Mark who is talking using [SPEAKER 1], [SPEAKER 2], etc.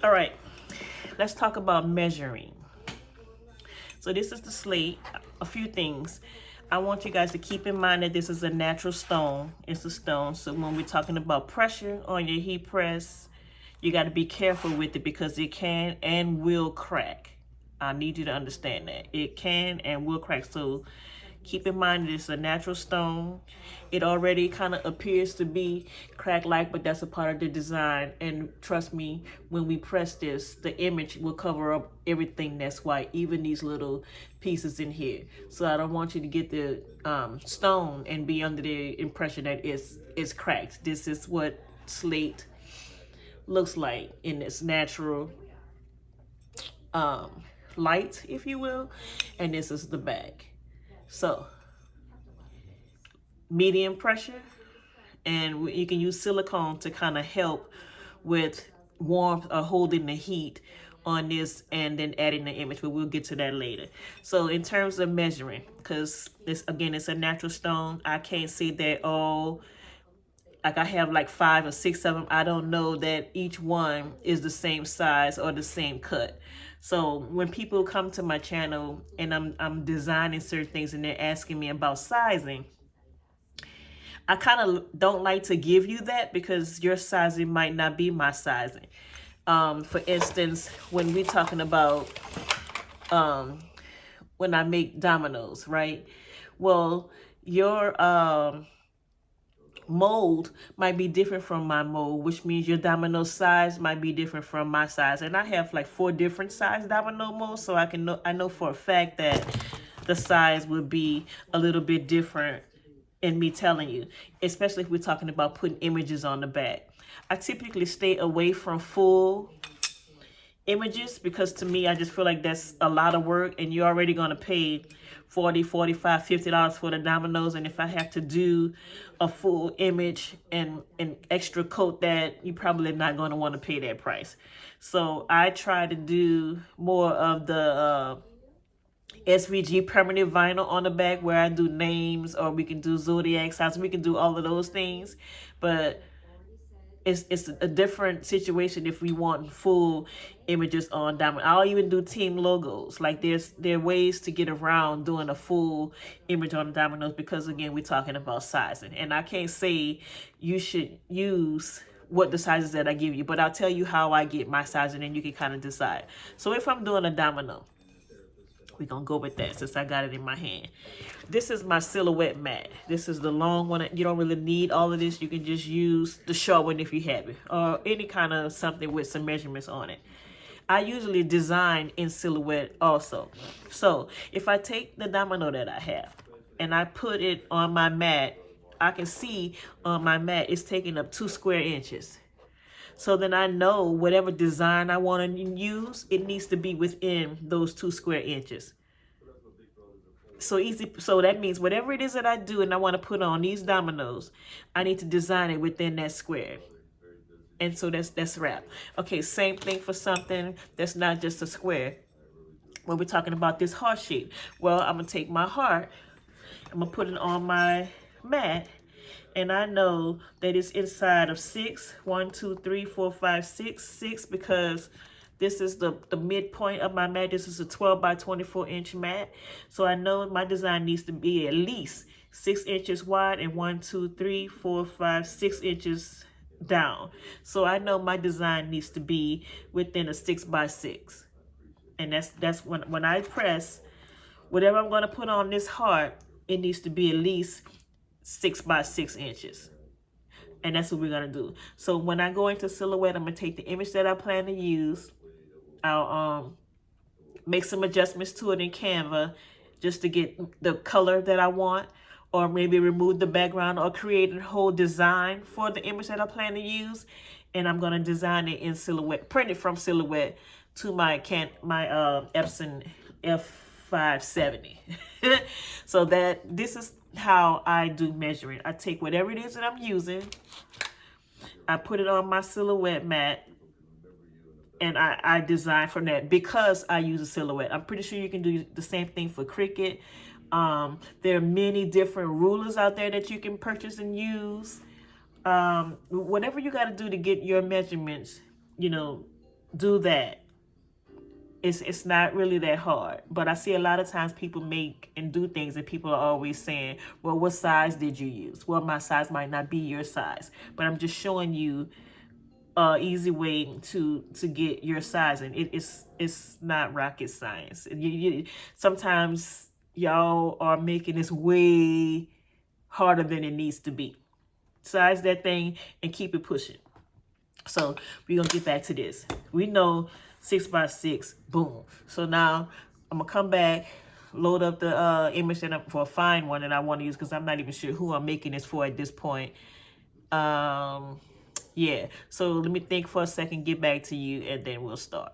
[SPEAKER 1] All right, let's talk about measuring. So this is the slate. A few things. I want you guys to keep in mind that this is a natural stone. It's a stone. So when we're talking about pressure on your heat press, you got to be careful with it because it can and will crack. I need you to understand that. It can and will crack. So keep in mind that it's a natural stone. It already kind of appears to be crack-like, but that's a part of the design. And trust me, when we press this, the image will cover up everything that's white, even these little pieces in here. So I don't want you to get the stone and be under the impression that it's cracked. This is what slate looks like in its natural um, light, if you will. And this is the back. So medium pressure, and you can use silicone to kind of help with warmth or holding the heat on this and then adding the image, but we'll get to that later. So in terms of measuring, because this again, it's a natural stone, I can't say that all, like I have like 5 or 6 of them. I don't know that each one is the same size or the same cut. So when people come to my channel and I'm designing certain things and they're asking me about sizing, I kind of don't like to give you that because your sizing might not be my sizing. For instance, when we're talking about when I make dominoes, right? Well, your mold might be different from my mold, which means your domino size might be different from my size. And I have like 4 different size domino molds, so I know for a fact that the size would be a little bit different in me telling you, especially if we're talking about putting images on the back. I typically stay away from full images because to me, I just feel like that's a lot of work and you're already going to pay $40, $45, $50 for the dominoes. And if I have to do a full image and extra coat that, you probably not going to want to pay that price. So I try to do more of the SVG permanent vinyl on the back where I do names, or we can do zodiac signs. We can do all of those things, but it's a different situation if we want full images on diamond. I'll even do team logos. Like there are ways to get around doing a full image on the dominoes because again, we're talking about sizing. And I can't say you should use what the sizes that I give you, but I'll tell you how I get my sizing and you can kind of decide. So if I'm doing a domino, we're going to go with that since I got it in my hand. This is my silhouette mat. This is the long one. You don't really need all of this. You can just use the short one if you have it, or any kind of something with some measurements on it. I usually design in silhouette also. So if I take the domino that I have and I put it on my mat, I can see on my mat it's taking up 2 square inches. So then I know whatever design I want to use, it needs to be within those 2 square inches. So easy. So that means whatever it is that I do and I want to put on these dominoes, I need to design it within that square. And so that's wrap. Okay, same thing for something that's not just a square. When we're talking about this heart shape, well, I'm going to take my heart, I'm going to put it on my mat, and I know that it's inside of 6, 1, 2, 3, 4, 5, 6 because this is the midpoint of my mat. This is a 12 by 24 inch mat. So I know my design needs to be at least 6 inches wide and 1, 2, 3, 4, 5, 6 inches down. So I know my design needs to be within a 6 by 6. And that's when I press, whatever I'm going to put on this heart, it needs to be at least 6 by 6 inches. And that's what we're going to do. So when I go into silhouette, I'm going to take the image that I plan to use. I'll make some adjustments to it in Canva just to get the color that I want, or maybe remove the background or create a whole design for the image that I plan to use. And I'm going to design it in silhouette, print it from silhouette to my Epson F570. So this is how I do measuring. I take whatever it is that I'm using, I put it on my silhouette mat, and I design from that because I use a silhouette. I'm pretty sure you can do the same thing for Cricut. There are many different rulers out there that you can purchase and use. Whatever you got to do to get your measurements, do that. It's not really that hard. But I see a lot of times people make and do things and people are always saying, well, what size did you use? Well, my size might not be your size. But I'm just showing you easy way to get your size, and it's not rocket science. Sometimes y'all are making this way harder than it needs to be. Size that thing and keep it pushing. So we're gonna get back to this. We know 6x6, boom. So now I'm gonna come back, load up the image that for a fine one that I want to use, because I'm not even sure who I'm making this for at this point. Yeah, so let me think for a second, get back to you, and then we'll start.